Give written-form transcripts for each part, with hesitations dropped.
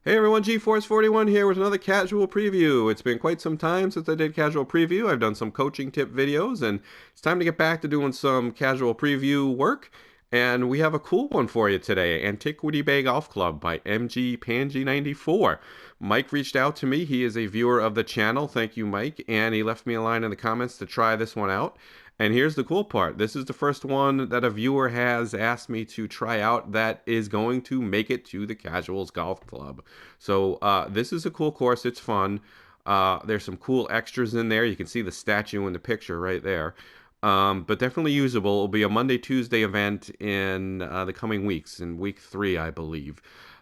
Hey everyone, GeForce41 here with another casual preview. It's been quite some time since I did casual preview. I've done some coaching tip videos, and it's time to get back to doing some casual preview work. And we have a cool one for you today, Antiquity Bay Golf Club by MG Pansy 94. Mike reached out to me. He is a viewer of the channel. Thank you, Mike. And he left me a line in the comments to try this one out. And here's the cool part. This is the first one that a viewer has asked me to try out that is going to make it to the Casuals Golf Club. So this is a cool course. It's fun. There's some cool extras in there. You can see the statue in the picture right there. But definitely usable. It'll be a Monday, Tuesday event in the coming weeks, in week 3, I believe.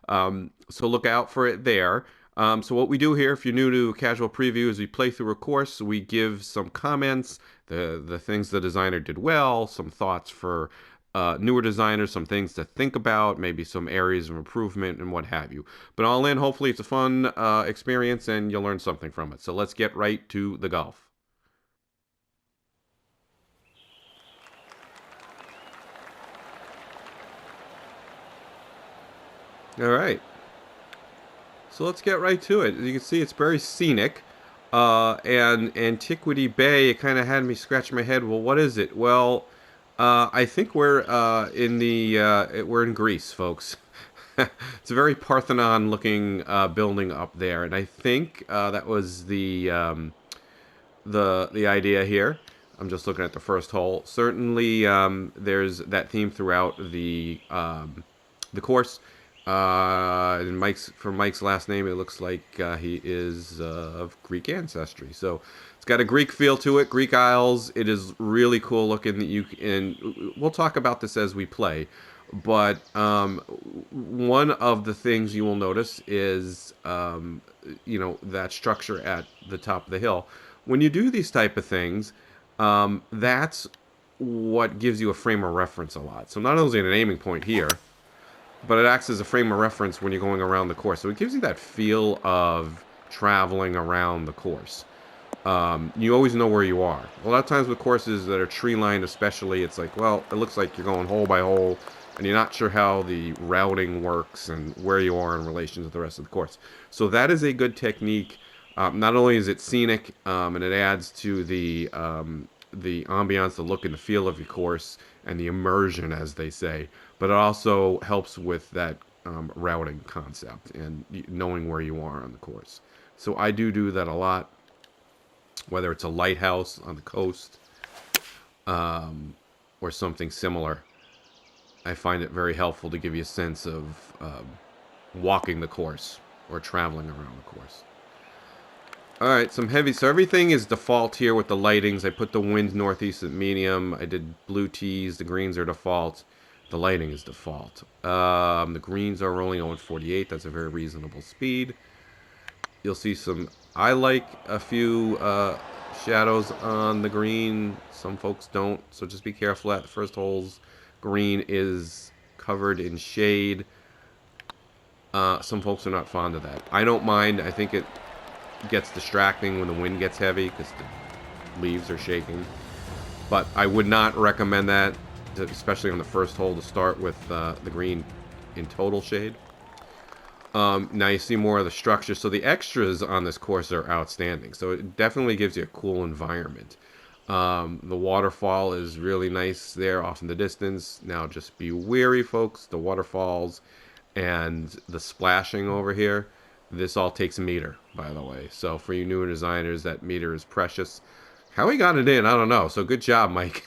So look out for it there. So what we do here, if you're new to Casual Preview, is we play through a course. We give some comments, the things the designer did well, some thoughts for newer designers, some things to think about, maybe some areas of improvement and what have you. But all in, hopefully it's a fun experience and you'll learn something from it. So let's get right to the golf. All right. So let's get right to it. As you can see, it's very scenic. And Antiquity Bay, it kind of had me scratch my head. Well, what is it? Well, I think we're in Greece, folks. It's a very Parthenon-looking building up there, and I think that was the idea here. I'm just looking at the first hole. Certainly, there's that theme throughout the course. And Mike's last name, it looks like he is of Greek ancestry. So it's got a Greek feel to it. Greek Isles. It is really cool looking. And we'll talk about this as we play. But one of the things you will notice is that structure at the top of the hill. When you do these type of things, that's what gives you a frame of reference a lot. So not only is it an aiming point here, but it acts as a frame of reference when you're going around the course. So it gives you that feel of traveling around the course. You always know where you are. A lot of times with courses that are tree lined especially, it's like, well, it looks like you're going hole by hole, and you're not sure how the routing works and where you are in relation to the rest of the course. So that is a good technique. Not only is it scenic, and it adds to the ambiance, the look and the feel of your course, and the immersion, as they say, but it also helps with that routing concept and knowing where you are on the course. So I do that a lot, whether it's a lighthouse on the coast or something similar. I find it very helpful to give you a sense of walking the course or traveling around the course. All right, some heavy. So everything is default here with the lightings. I put the wind northeast at medium. I did blue tees. The greens are default. The lighting is default. The greens are rolling on 48. That's a very reasonable speed. You'll see some. I like a few shadows on the green. Some folks don't. So just be careful at the first holes. Green is covered in shade. Some folks are not fond of that. I don't mind. I think it gets distracting when the wind gets heavy because the leaves are shaking. But I would not recommend that, especially on the first hole, to start with the green in total shade. Now you see more of the structure. So the extras on this course are outstanding. So it definitely gives you a cool environment. The waterfall is really nice there off in the distance. Now just be wary, folks. The waterfalls and the splashing over here, this all takes a meter, by the way. So for you newer designers, that meter is precious. How he got it in, I don't know. So good job, Mike.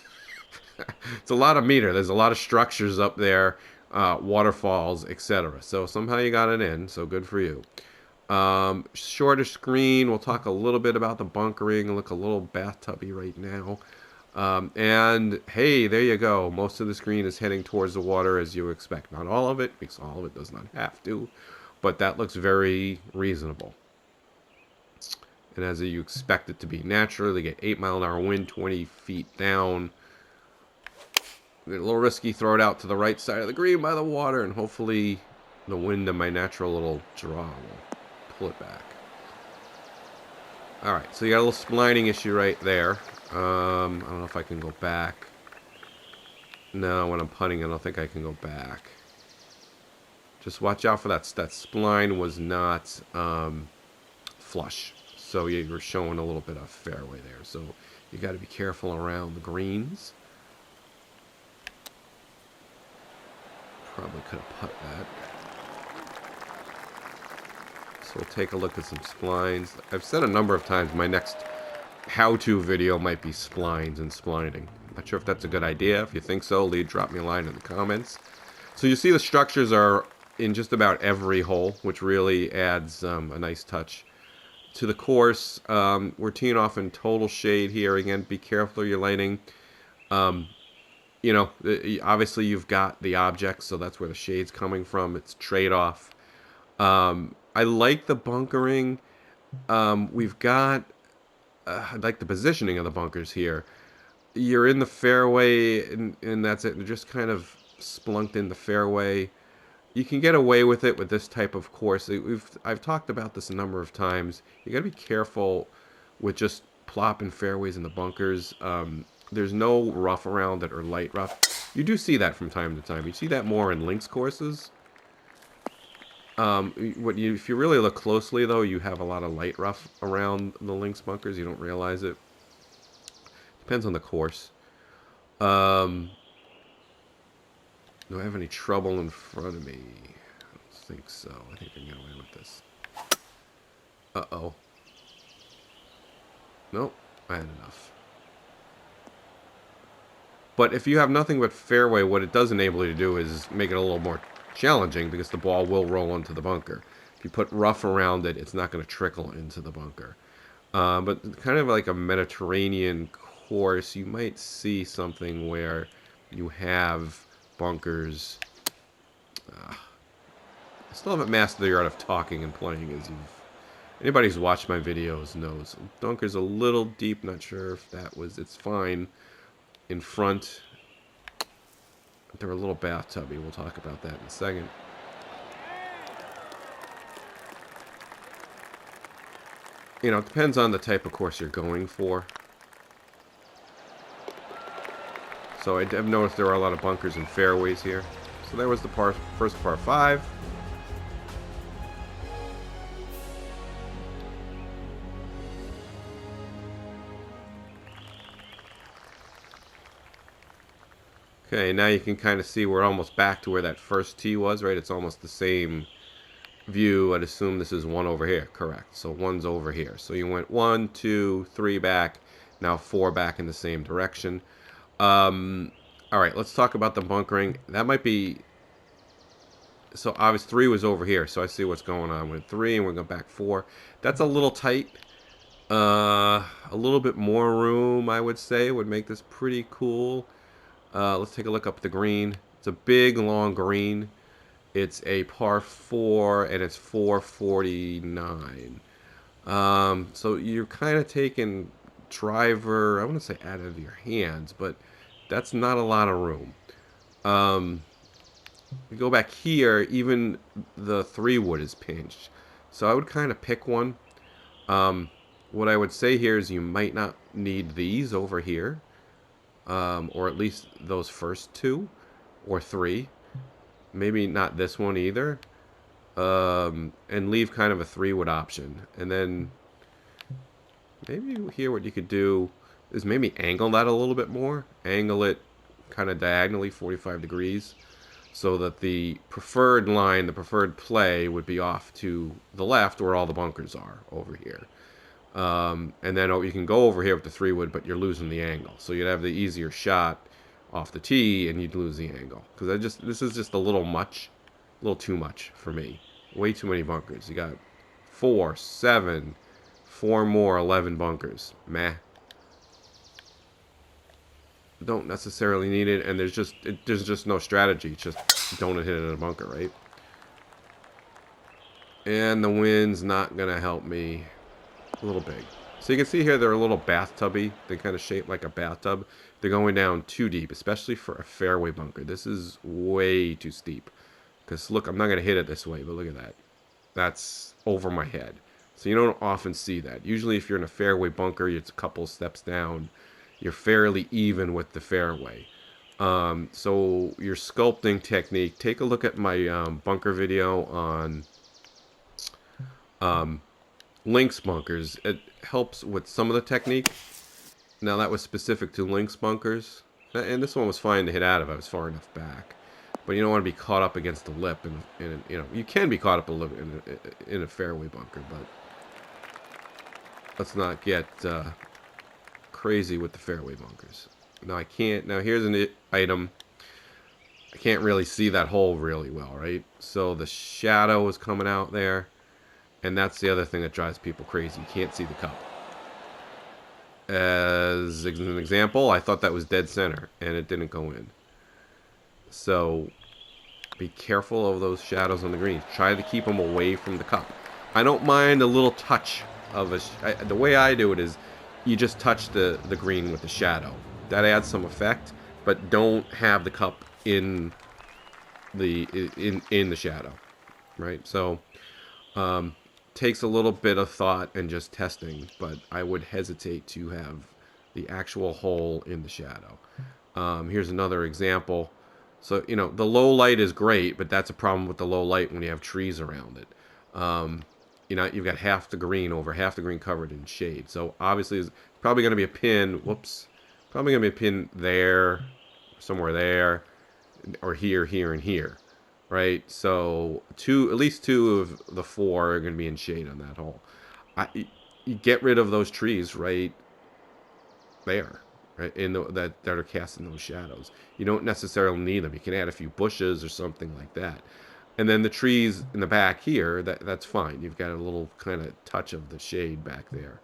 It's a lot of meter. There's a lot of structures up there, waterfalls, etc. So somehow you got it in. So good for you. Shorter screen. We'll talk a little bit about the bunkering. Look a little bathtubby right now. And hey, there you go. Most of the screen is heading towards the water as you expect. Not all of it, because all of it does not have to. But that looks very reasonable. And as you expect it to be. Naturally, they get 8-mile-an-hour wind, 20 feet down. A little risky, throw it out to the right side of the green by the water, and hopefully the wind and my natural little draw will pull it back. Alright, so you got a little splining issue right there. I don't know if I can go back. No, when I'm putting, I don't think I can go back. Just watch out for that. That spline was not flush. So you were showing a little bit of fairway there. So you got to be careful around the greens. Probably could have put that. So we'll take a look at some splines. I've said a number of times my next how-to video might be splines and splining. Not sure if that's a good idea. If you think so, drop me a line in the comments. So you see the structures are in just about every hole, which really adds a nice touch to the course. We're teeing off in total shade here. Again, be careful of your lighting. You know, obviously you've got the objects, so that's where the shade's coming from. It's trade-off. I like the bunkering. We've got, I like the positioning of the bunkers here. You're in the fairway, and that's it. They're just kind of splunked in the fairway. You can get away with it with this type of course. I've talked about this a number of times. You got to be careful with just plopping fairways in the bunkers. There's no rough around it or light rough. You do see that from time to time. You see that more in links courses. If you really look closely, though, you have a lot of light rough around the links bunkers. You don't realize it. Depends on the course. Do I have any trouble in front of me? I don't think so. I think I can get away with this. Uh-oh. Nope. I had enough. But if you have nothing but fairway, what it does enable you to do is make it a little more challenging because the ball will roll into the bunker. If you put rough around it, it's not going to trickle into the bunker. But kind of like a Mediterranean course, you might see something where you have bunkers. I still haven't mastered the art of talking and playing, as anybody who's watched my videos knows. Bunker's a little deep, not sure if it's fine. In front, they're a little bathtubby. We'll talk about that in a second. You know, it depends on the type of course you're going for. So I've noticed there are a lot of bunkers and fairways here. So there was the first par 5. Okay, now you can kind of see we're almost back to where that first tee was, right? It's almost the same view. I'd assume this is 1 over here. Correct. So 1's over here. So you went 1, 2, 3 back. Now 4 back in the same direction. All right, let's talk about the bunkering. That might be... So obviously 3 was over here, so I see what's going on with 3, and we're going back 4. That's a little tight. A little bit more room, I would say, would make this pretty cool. Let's take a look up the green. It's a big, long green. It's a par 4, and it's 449. So you're kind of taking driver, I wouldn't say out of your hands, but that's not a lot of room. You go back here, even the 3 wood is pinched. So I would kind of pick one. What I would say here is you might not need these over here. Or at least those first 2 or 3. Maybe not this one either. And leave kind of a 3 wood option. And then maybe here what you could do is maybe angle that a little bit more. Angle it kind of diagonally 45 degrees so that the preferred line, the preferred play would be off to the left where all the bunkers are over here. And then you can go over here with the 3 wood, but you're losing the angle. So you'd have the easier shot off the tee, and you'd lose the angle. Because this is just a little too much for me. Way too many bunkers. You got 4, 7, 4 more, 11 bunkers. Meh. Don't necessarily need it, and there's just no strategy. It's just don't hit it in a bunker, right? And the wind's not gonna help me. A little big. So you can see here they're a little bathtubby. They kind of shape like a bathtub. They're going down too deep, especially for a fairway bunker. This is way too steep. Because look, I'm not going to hit it this way, but look at that. That's over my head. So you don't often see that. Usually if you're in a fairway bunker, it's a couple steps down. You're fairly even with the fairway. So your sculpting technique, take a look at my bunker video on Lynx bunkers. It helps with some of the technique. Now that was specific to Lynx bunkers. And this one was fine to hit out of. I was far enough back. But you don't want to be caught up against the lip. And you know, you can be caught up in a fairway bunker, but let's not get crazy with the fairway bunkers. Now I can't. Now here's an item. I can't really see that hole really well, right? So the shadow is coming out there. And that's the other thing that drives people crazy. You can't see the cup. As an example, I thought that was dead center, and it didn't go in. So be careful of those shadows on the greens. Try to keep them away from the cup. I don't mind a little touch of the way I do it is you just touch the green with the shadow. That adds some effect, but don't have the cup in the shadow, right? So takes a little bit of thought and just testing, but I would hesitate to have the actual hole in the shadow. Here's another example. So, you know, the low light is great, but that's a problem with the low light when you have trees around it. You know, you've got half the green covered in shade. So obviously it's probably going to be a pin, probably going to be a pin there, somewhere there, or here, here, and here. Right, so at least two of the four are going to be in shade on that hole. You get rid of those trees right there, right that are casting those shadows. You don't necessarily need them. You can add a few bushes or something like that, and then the trees in the back here. That's fine. You've got a little kind of touch of the shade back there.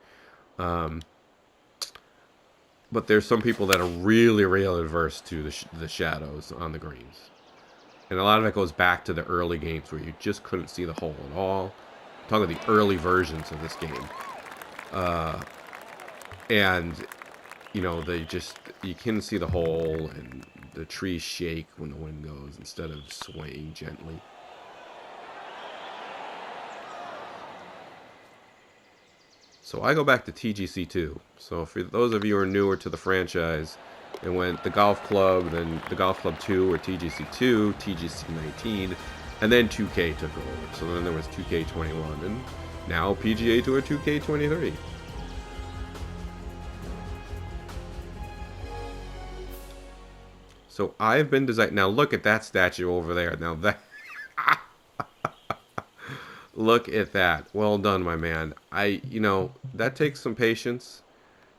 But there's some people that are really, really adverse to the shadows on the greens. And a lot of it goes back to the early games where you just couldn't see the hole at all. I'm talking about the early versions of this game. And, you know, you can see the hole and the trees shake when the wind goes instead of swaying gently. So I go back to TGC2. So for those of you who are newer to the franchise, it went the Golf Club, then the Golf Club 2 or TGC2, TGC19, and then 2K took over. So then there was 2K21, and now PGA Tour 2K23. So I've been designing. Now look at that statue over there. Now that. Look at that. Well done, my man. You know, that takes some patience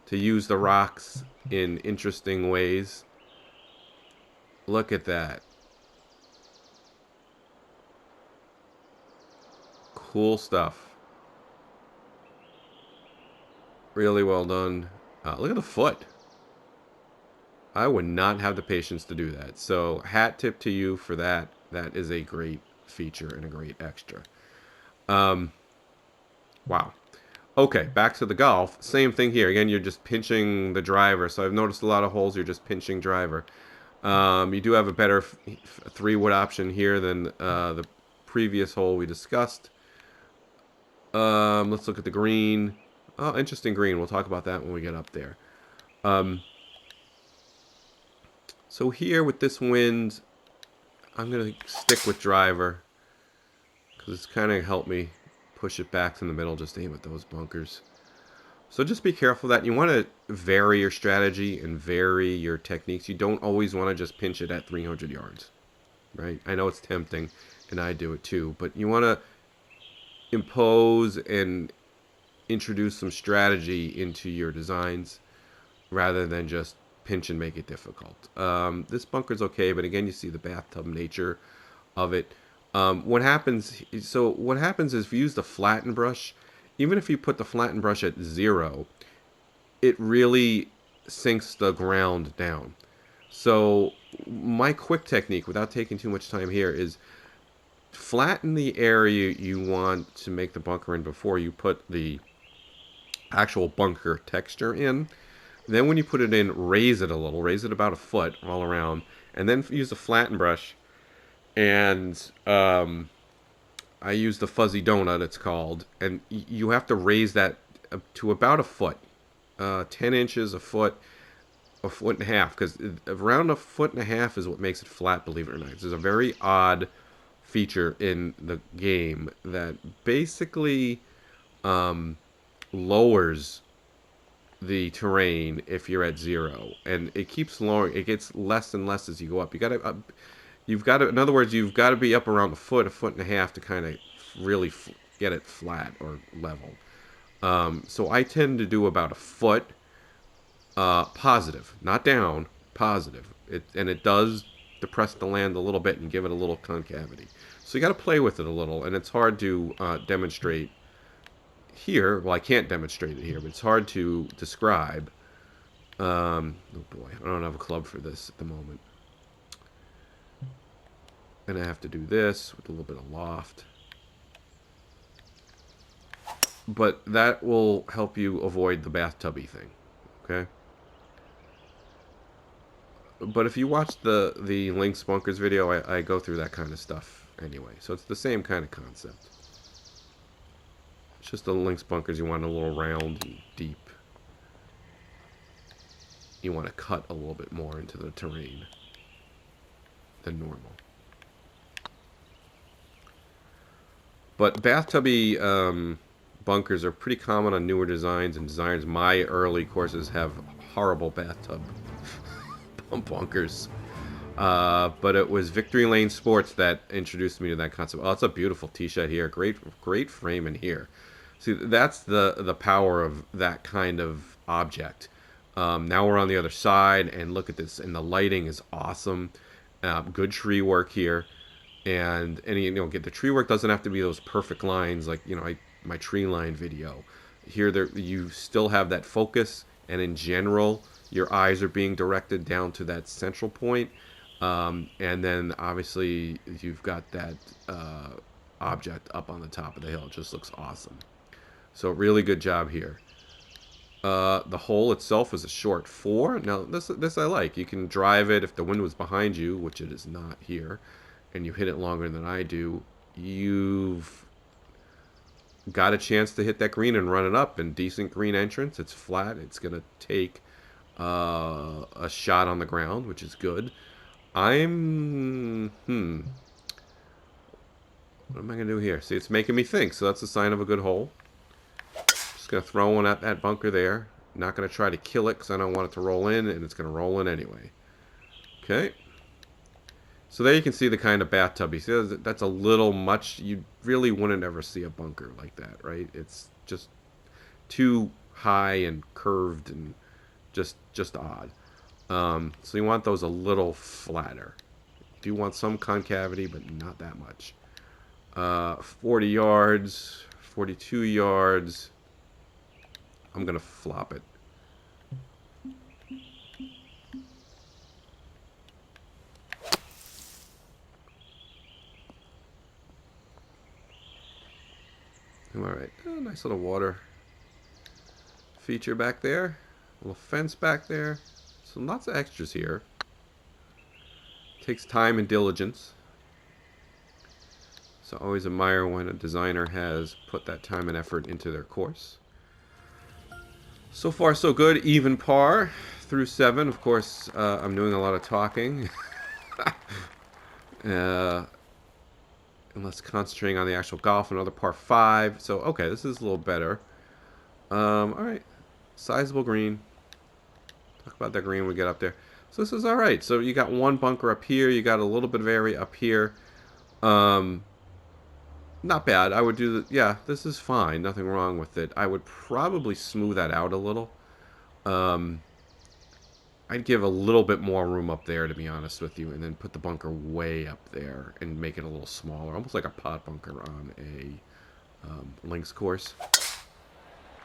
to use the rocks in interesting ways. Look at that. Cool stuff. Really well done. Look at the foot. I would not have the patience to do that. So hat tip to you for that. That is a great feature and a great extra. Wow. Okay, back to the golf. Same thing here. Again, you're just pinching the driver. So I've noticed a lot of holes you're just pinching driver. You do have a better 3-wood option here than the previous hole we discussed. Let's look at the green. Oh, interesting green. We'll talk about that when we get up there. So here with this wind, I'm going to stick with driver because it's kind of helped me push it back to the middle, just aim at those bunkers. So just be careful that you want to vary your strategy and vary your techniques. You don't always want to just pinch it at 300 yards, right? I know it's tempting, and I do it too, but you want to impose and introduce some strategy into your designs rather than just pinch and make it difficult. This bunker's okay, but again, you see the bathtub nature of it. What happens is if you use the flatten brush, even if you put the flatten brush at 0, it really sinks the ground down. So my quick technique, without taking too much time here, is flatten the area you want to make the bunker in before you put the actual bunker texture in. Then when you put it in, raise it a little, raise it about a foot all around, and then use the flatten brush. And I use the fuzzy donut, it's called, and you have to raise that to about a foot, 10 inches, a foot, a foot and a half, because around a foot and a half is what makes it flat, believe it or not. There's a very odd feature in the game that basically lowers the terrain if you're at 0, and it keeps lowering. It gets less and less as you go up. You've got to, in other words, you've got to be up around a foot and a half to kind of really get it flat or level. So I tend to do about a foot, positive, not down, positive. It does depress the land a little bit and give it a little concavity. So you got to play with it a little, and it's hard to demonstrate here. Well, I can't demonstrate it here, but it's hard to describe. Oh boy, I don't have a club for this at the moment. And I have to do this with a little bit of loft. But that will help you avoid the bathtubby thing, okay? But if you watch the Lynx Bunkers video, I go through that kind of stuff anyway. So it's the same kind of concept. It's just the Lynx Bunkers, you want a little round and deep. You want to cut a little bit more into the terrain than normal. But bathtubby bunkers are pretty common on newer designs and designs. My early courses have horrible bathtub bunkers. But it was Victory Lane Sports that introduced me to that concept. Oh, it's a beautiful tee shot here. Great frame in here. See, that's the power of that kind of object. Now we're on the other side, and look at this. And the lighting is awesome. Good tree work here. And you know, the tree work doesn't have to be those perfect lines like, you know, my tree line video. Here, you still have that focus, and in general, your eyes are being directed down to that central point. And then, obviously, you've got that object up on the top of the hill. It just looks awesome. So, really good job here. The hole itself is a short 4. Now, this I like. You can drive it if the wind was behind you, which it is not here, and you hit it longer than I do. You've got a chance to hit that green and run it up, and decent green entrance. It's flat. It's going to take a shot on the ground, which is good. What am I going to do here? See, it's making me think, so that's a sign of a good hole. Just going to throw one at that bunker there. Not going to try to kill it because I don't want it to roll in, and it's going to roll in anyway. Okay. So there you can see the kind of bathtub. You see, that's a little much. You really wouldn't ever see a bunker like that, right? It's just too high and curved and just odd. So you want those a little flatter. You do want some concavity, but not that much. 40 yards, 42 yards. I'm going to flop it. Alright, nice little water feature back there. A little fence back there. So lots of extras here. Takes time and diligence. So I always admire when a designer has put that time and effort into their course. So far so good, even par through 7. Of course, I'm doing a lot of talking. Unless concentrating on the actual golf, another par 5. So, okay, this is a little better. Alright. Sizable green. Talk about that green when we get up there. So this is alright. So you got one bunker up here. You got a little bit of area up here. Not bad. I would do the... Yeah, this is fine. Nothing wrong with it. I would probably smooth that out a little. I'd give a little bit more room up there, to be honest with you, and then put the bunker way up there and make it a little smaller, almost like a pot bunker on a links course.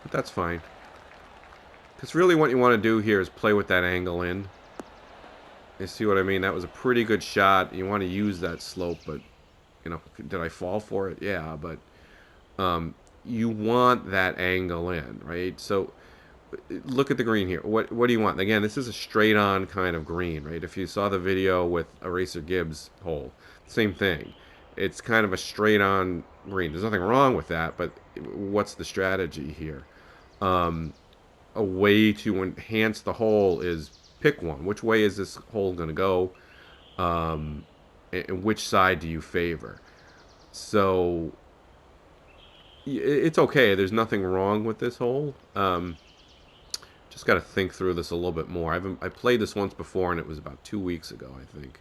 But that's fine. Because really what you want to do here is play with that angle in. You see what I mean? That was a pretty good shot. You want to use that slope, but, you know, did I fall for it? Yeah, but you want that angle in, right? So... look at the green here. What do you want? Again, this is a straight-on kind of green, right? If you saw the video with Eraser Gibbs' hole, same thing. It's kind of a straight-on green. There's nothing wrong with that, but what's the strategy here? A way to enhance the hole is pick one. Which way is this hole going to go? And which side do you favor? So it's okay. There's nothing wrong with this hole. Just got to think through this a little bit more. I played this once before, and it was about 2 weeks ago, I think.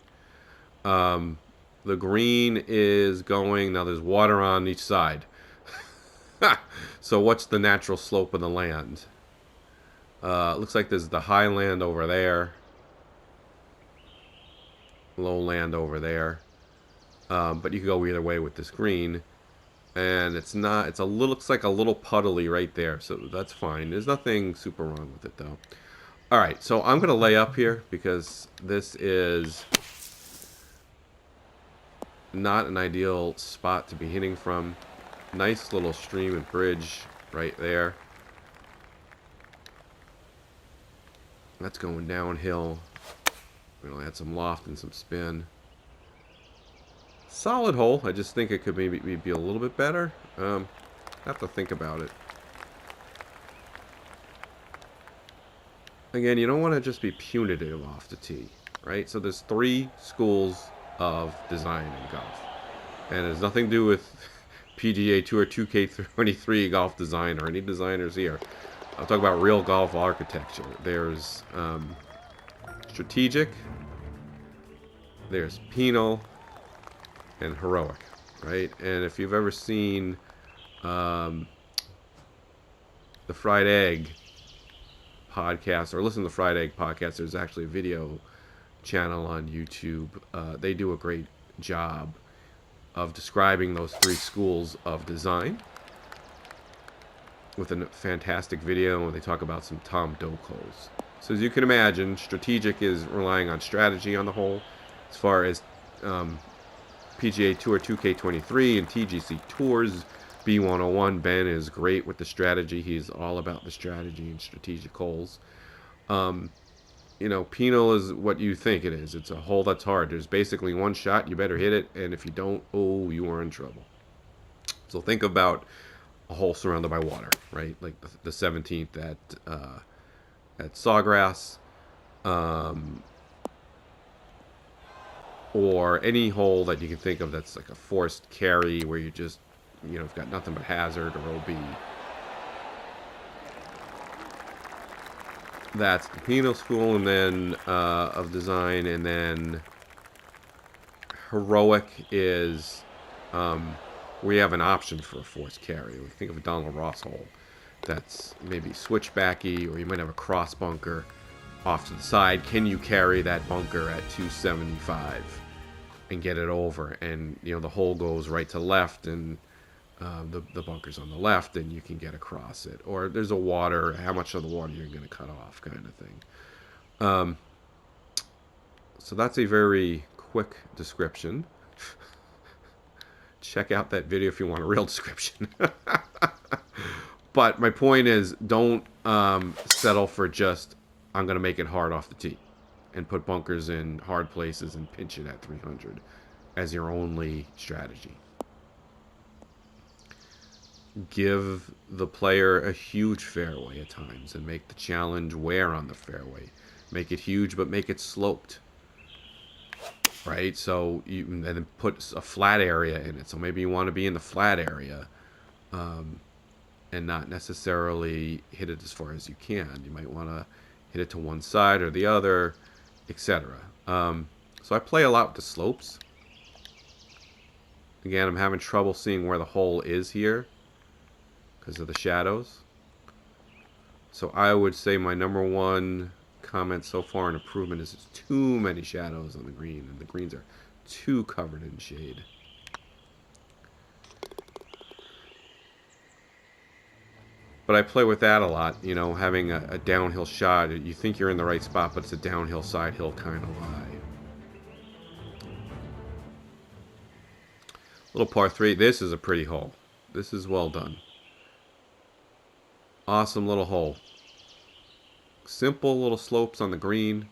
The green is going... Now, there's water on each side. So what's the natural slope of the land? Looks like there's the high land over there. Low land over there. But you can go either way with this green. And it's not... It's a little... Looks like a little puddly right there. So that's fine. There's nothing super wrong with it, though. Alright, so I'm going to lay up here because this is not an ideal spot to be hitting from. Nice little stream and bridge right there. That's going downhill. We're going to add some loft and some spin. Solid hole. I just think it could maybe be a little bit better. Have to think about it. Again, you don't want to just be punitive off the tee, right? So there's 3 schools of design in golf. And it has nothing to do with PGA Tour 2K23 golf design or any designers here. I'll talk about real golf architecture. There's strategic, there's penal, and heroic, right? And if you've ever seen the Fried Egg podcast, or listen to the Fried Egg podcast, there's actually a video channel on YouTube. They do a great job of describing those 3 schools of design with a fantastic video where they talk about some Tom Doak holes. So as you can imagine, strategic is relying on strategy on the hole. As far as PGA Tour 2K23 and TGC Tours B101, Ben is great with the strategy. He's all about the strategy and strategic holes. You know, penal is what you think it is. It's a hole that's hard. There's basically one shot. You better hit it, and if you don't, oh, you are in trouble. So think about a hole surrounded by water, right? Like the 17th at Sawgrass, or any hole that you can think of that's like a forced carry where you just, you know, you've got nothing but hazard or OB. That's the penal school, and then of design, and then heroic is we have an option for a forced carry. We think of a Donald Ross hole that's maybe switchbacky, or you might have a cross bunker off to the side. Can you carry that bunker at 275 and get it over? And you know, the hole goes right to left, and the bunker's on the left, and you can get across it. Or there's a water, how much of the water you're going to cut off, kind of thing. So that's a very quick description. Check out that video if you want a real description. But my point is, don't settle for just, I'm going to make it hard off the tee and put bunkers in hard places and pinch it at 300 as your only strategy. Give the player a huge fairway at times and make the challenge wear on the fairway. Make it huge, but make it sloped. Right? So you and then put a flat area in it. So maybe you want to be in the flat area and not necessarily hit it as far as you can. You might want to hit it to one side or the other, etc. So I play a lot with the slopes. Again, I'm having trouble seeing where the hole is here because of the shadows. So I would say my number one comment so far in improvement is there's too many shadows on the green, and the greens are too covered in shade. But I play with that a lot, you know, having a downhill shot. You think you're in the right spot, but it's a downhill, side hill kind of lie. Little par 3. This is a pretty hole. This is well done. Awesome little hole. Simple little slopes on the green.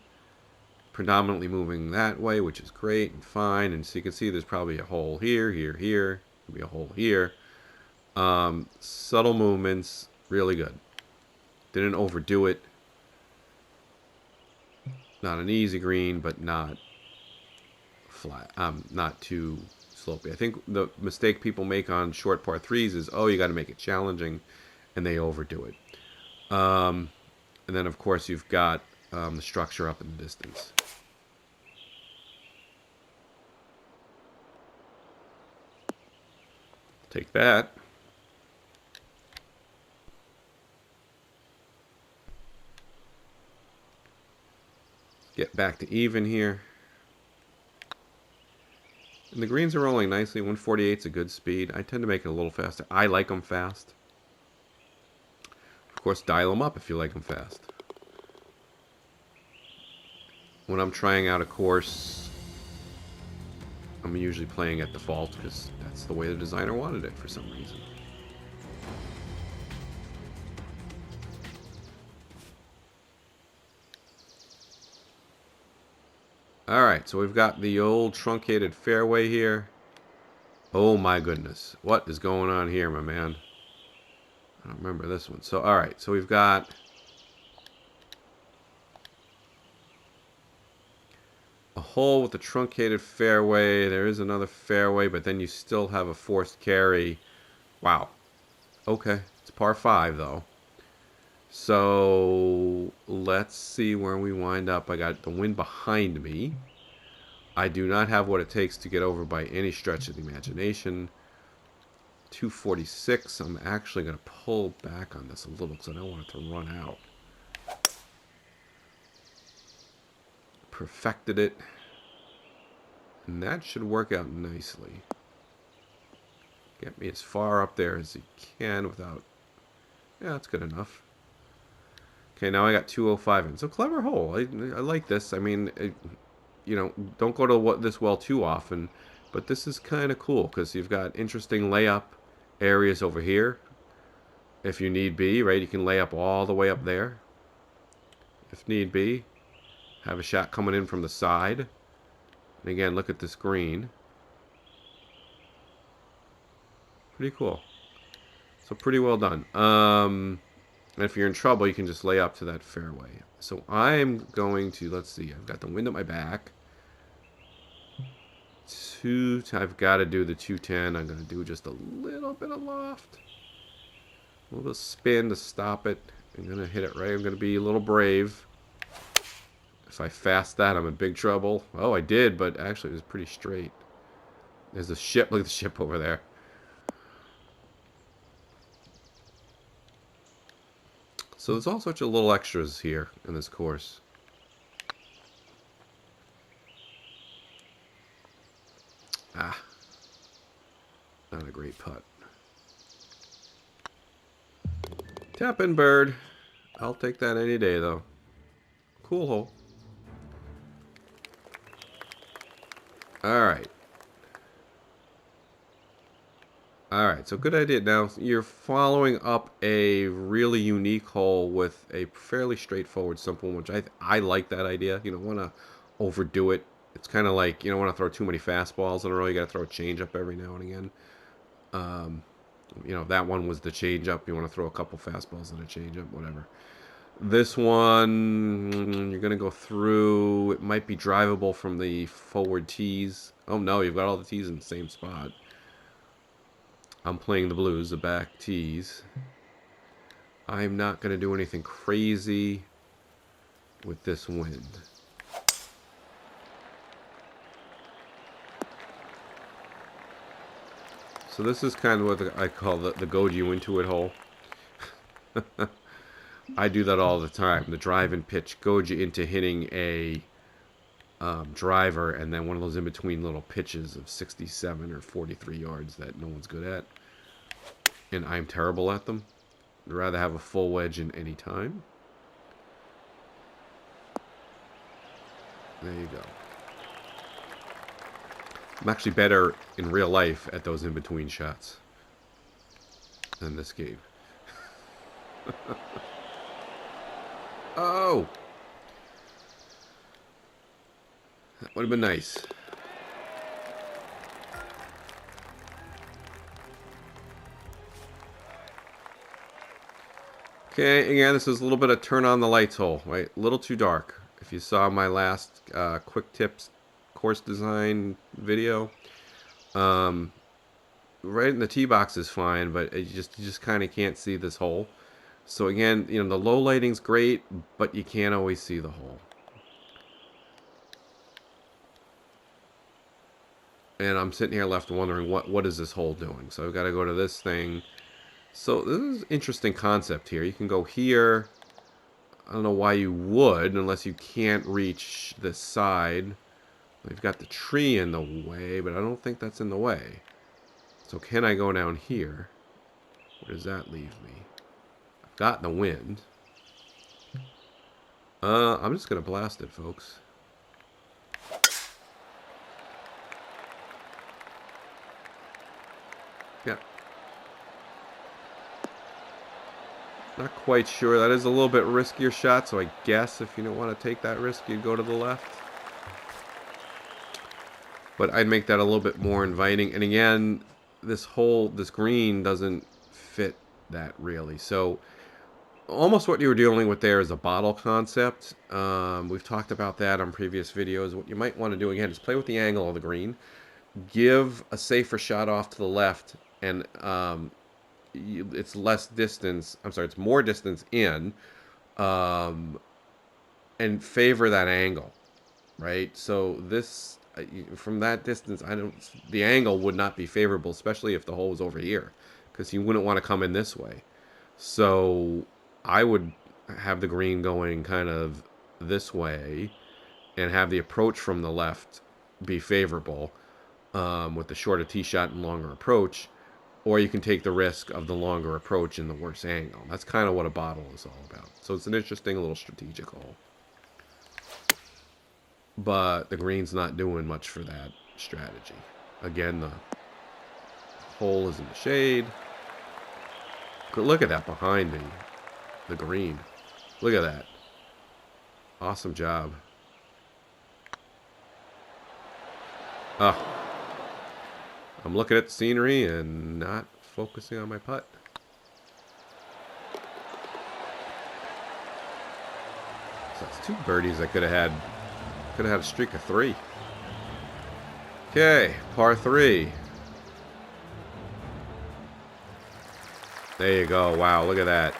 Predominantly moving that way, which is great and fine. And so you can see there's probably a hole here, here, here. Could be a hole here. Subtle movements. Really good. Didn't overdo it. Not an easy green, but not flat. Not too slopey. I think the mistake people make on short par threes is, oh, you got to make it challenging, and they overdo it. And then, of course, you've got the structure up in the distance. Take that. Get back to even here. And the greens are rolling nicely. 148 is a good speed. I tend to make it a little faster. I like them fast. Of course, dial them up if you like them fast. When I'm trying out a course, I'm usually playing at default because that's the way the designer wanted it for some reason. Alright, so we've got the old truncated fairway here. Oh my goodness. What is going on here, my man? I don't remember this one. So, alright, so we've got a hole with a truncated fairway. There is another fairway, but then you still have a forced carry. Wow. Okay, it's par 5 though. So let's see where we wind up. I got the wind behind me. I do not have what it takes to get over by any stretch of the imagination. 246. I'm actually going to pull back on this a little because I don't want it to run out. Perfected it. And that should work out nicely. Get me as far up there as you can without... Yeah, that's good enough. Okay, now I got 205 in. So clever hole. I like this. I mean, you know, don't go to this well too often, but this is kind of cool because you've got interesting layup areas over here. If you need be, right? You can lay up all the way up there. If need be. Have a shot coming in from the side. And again, look at this green. Pretty cool. So pretty well done. And if you're in trouble, you can just lay up to that fairway. So I'm going to, let's see, I've got the wind at my back. I've got to do the 210. I'm going to do just a little bit of loft. A little spin to stop it. I'm going to hit it right. I'm going to be a little brave. If I fast that, I'm in big trouble. Oh, I did, but actually it was pretty straight. There's a ship. Look at the ship over there. So there's all sorts of little extras here in this course. Ah. Not a great putt. Tap in, bird. I'll take that any day, though. Cool hole. Alright. Alright, so good idea. Now, you're following up a really unique hole with a fairly straightforward, simple one, which I like that idea. You don't want to overdo it. It's kind of like, you don't want to throw too many fastballs in a row. You got to throw a changeup every now and again. You know, that one was the changeup. You want to throw a couple fastballs and a changeup, whatever. This one, you're going to go through. It might be drivable from the forward tees. Oh, no, you've got all the tees in the same spot. I'm playing the blues, the back tees. I'm not going to do anything crazy with this wind. So this is kind of what I call the goad you into it hole. I do that all the time. The drive and pitch goad you into hitting a driver and then one of those in-between little pitches of 67 or 43 yards that no one's good at. And I'm terrible at them. I'd rather have a full wedge in any time. There you go. I'm actually better in real life at those in-between shots than this game. Oh! That would have been nice. Okay, again, this is a little bit of turn on the lights hole, right? A little too dark. If you saw my last quick tips course design video, um, right in the tee box is fine, but you just kind of can't see this hole. So again, you know, the low lighting's great, but you can't always see the hole. And I'm sitting here left wondering what is this hole doing. So I've got to go to this thing. So this is an interesting concept here. You can go here. I don't know why you would, unless you can't reach this side. We've got the tree in the way, but I don't think that's in the way. So can I go down here? Where does that leave me? I've got the wind. I'm just going to blast it, folks. Yeah. Not quite sure. That is a little bit riskier shot, so I guess if you don't want to take that risk, you'd go to the left. But I'd make that a little bit more inviting. And again, this green doesn't fit that really. So almost what you were dealing with there is a bottle concept. We've talked about that on previous videos. What you might want to do again is play with the angle of the green. Give a safer shot off to the left, and it's less distance. I'm sorry, it's more distance in, and favor that angle, right? So this from that distance, the angle would not be favorable, especially if the hole was over here, because you wouldn't want to come in this way. So I would have the green going kind of this way, and have the approach from the left be favorable, with the shorter tee shot and longer approach. Or you can take the risk of the longer approach in the worse angle. That's kind of what a bottle is all about. So it's an interesting little strategic hole. But the green's not doing much for that strategy. Again, the hole is in the shade. Look at that behind the green. Look at that. Awesome job. I'm looking at the scenery and not focusing on my putt. So that's 2 birdies I could have had. Could have had a streak of 3. Okay, par 3. There you go. Wow, look at that.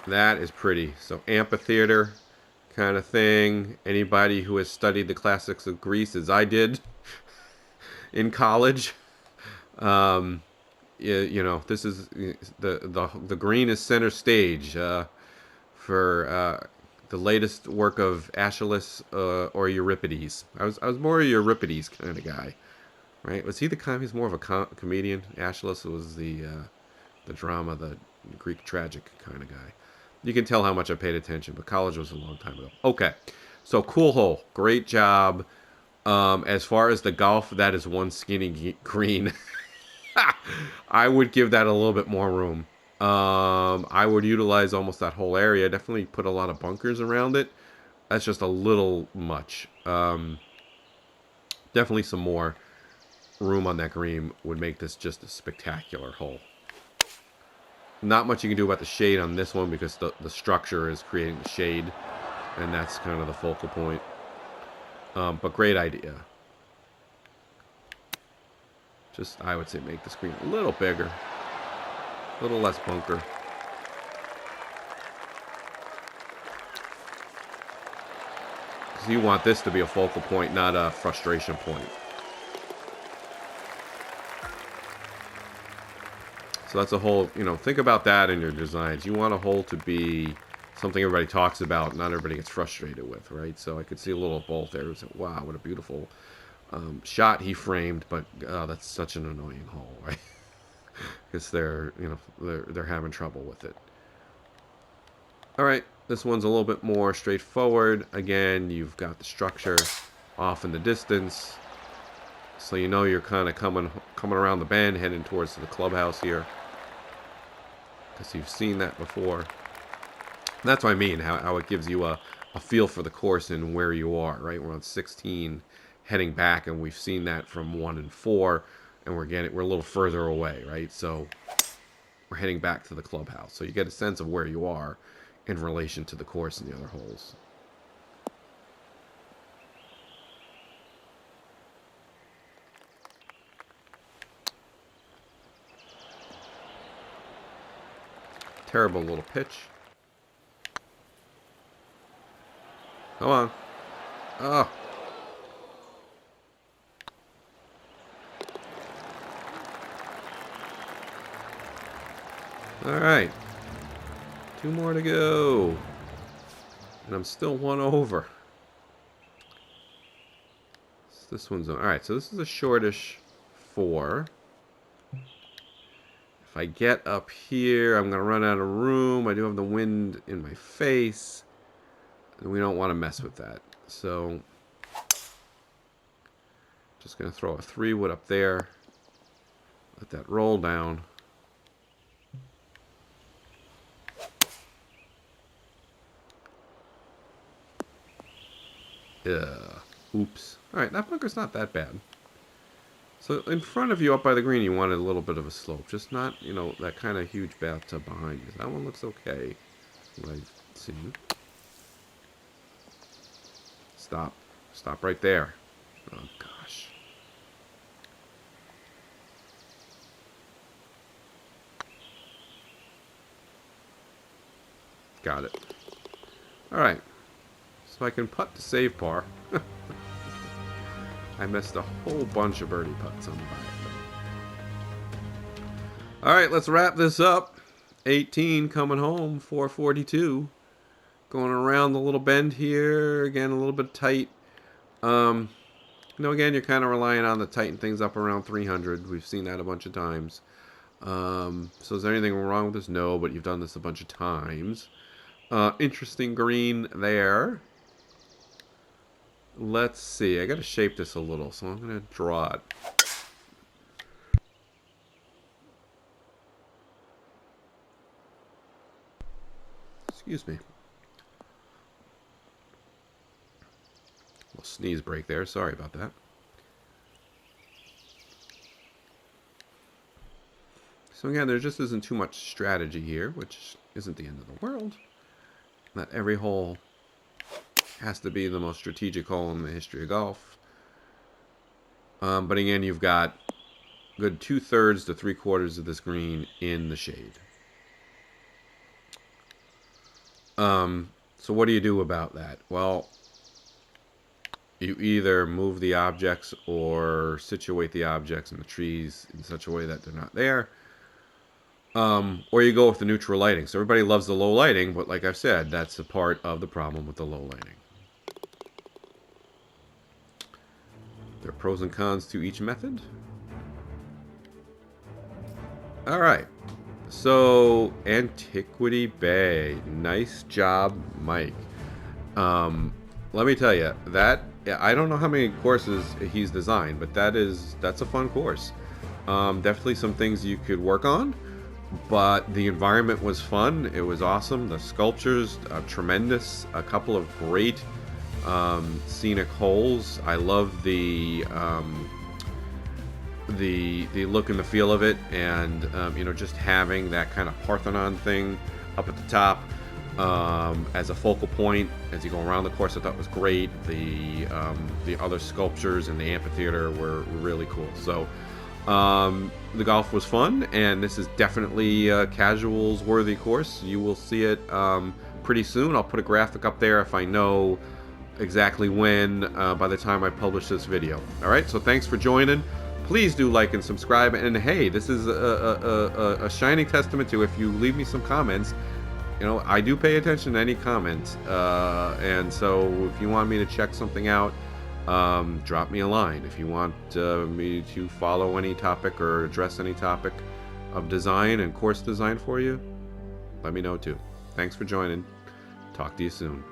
That is pretty. So amphitheater kind of thing. Anybody who has studied the classics of Greece, as I did in college, you know, this is the green is center stage for the latest work of Aeschylus or Euripides. I was more a Euripides kind of guy, right? Was he he's more of a comedian? Aeschylus was the drama, the Greek tragic kind of guy. You can tell how much I paid attention, but college was a long time ago. Okay, so cool hole, great job. As far as the golf, that is one skinny green. I would give that a little bit more room. I would utilize almost that whole area. Definitely put a lot of bunkers around it. That's just a little much. Definitely some more room on that green would make this just a spectacular hole. Not much you can do about the shade on this one because the structure is creating the shade, and that's kind of the focal point. But great idea. Just, I would say, make the screen a little bigger. A little less bunker. Because you want this to be a focal point, not a frustration point. So that's a whole, you know, think about that in your designs. You want a hole to be something everybody talks about, not everybody gets frustrated with, right? So I could see a little of both there. It's like, wow, what a beautiful shot he framed, but that's such an annoying hole, right? Because they're having trouble with it. All right, this one's a little bit more straightforward. Again, you've got the structure off in the distance, so you know you're kind of coming around the bend, heading towards the clubhouse here, because you've seen that before. And that's what I mean, how it gives you a feel for the course and where you are, right? We're on 16, heading back, and we've seen that from 1 and 4, and we're a little further away, right? So we're heading back to the clubhouse. So you get a sense of where you are in relation to the course and the other holes. Terrible little pitch. Come on. Oh. Alright. 2 more to go. And I'm still 1 over. So this one's... Alright, so this is a shortish 4. If I get up here, I'm going to run out of room. I do have the wind in my face. And we don't want to mess with that. So, just going to throw a 3-wood up there. Let that roll down. Oops. Alright, that bunker's not that bad. So in front of you up by the green, you wanted a little bit of a slope. Just not, you know, that kind of huge bathtub behind you. That one looks okay. What I've seen. Stop. Stop right there. Oh, gosh. Got it. Alright. So I can putt to save par. I missed a whole bunch of birdie putts on the back. Alright, let's wrap this up. 18 coming home, 442. Going around the little bend here. Again, a little bit tight. You know, again, you're kind of relying on the tighten things up around 300. We've seen that a bunch of times. So is there anything wrong with this? No, but you've done this a bunch of times. Interesting green there. Let's see. I got to shape this a little, so I'm going to draw it. Excuse me. Little sneeze break there. Sorry about that. So again, there just isn't too much strategy here, which isn't the end of the world. Not every hole has to be the most strategic hole in the history of golf. But again, you've got good 2/3 to 3/4 of this green in the shade. So what do you do about that? Well, you either move the objects or situate the objects in the trees in such a way that they're not there. Or you go with the neutral lighting. So everybody loves the low lighting, but like I've said, that's a part of the problem with the low lighting. There are pros and cons to each method. Alright. So, Antiquity Bay. Nice job, Mike. Let me tell you, that... I don't know how many courses he's designed, but that's a fun course. Definitely some things you could work on. But the environment was fun. It was awesome. The sculptures, tremendous. A couple of great scenic holes. I love the look and the feel of it, and you know, just having that kind of Parthenon thing up at the top as a focal point as you go around the course. I thought was great. The other sculptures in the amphitheater were really cool. So. The golf was fun, and this is definitely a casuals worthy course. You will see it pretty soon. I'll put a graphic up there if I know exactly when by the time I publish this video. Alright, so thanks for joining. Please do like and subscribe, and hey, this is a shining testament to if you leave me some comments. You know, I do pay attention to any comments, and so if you want me to check something out, drop me a line. If you want me to follow any topic or address any topic of design and course design for you, let me know too. Thanks for joining. Talk to you soon.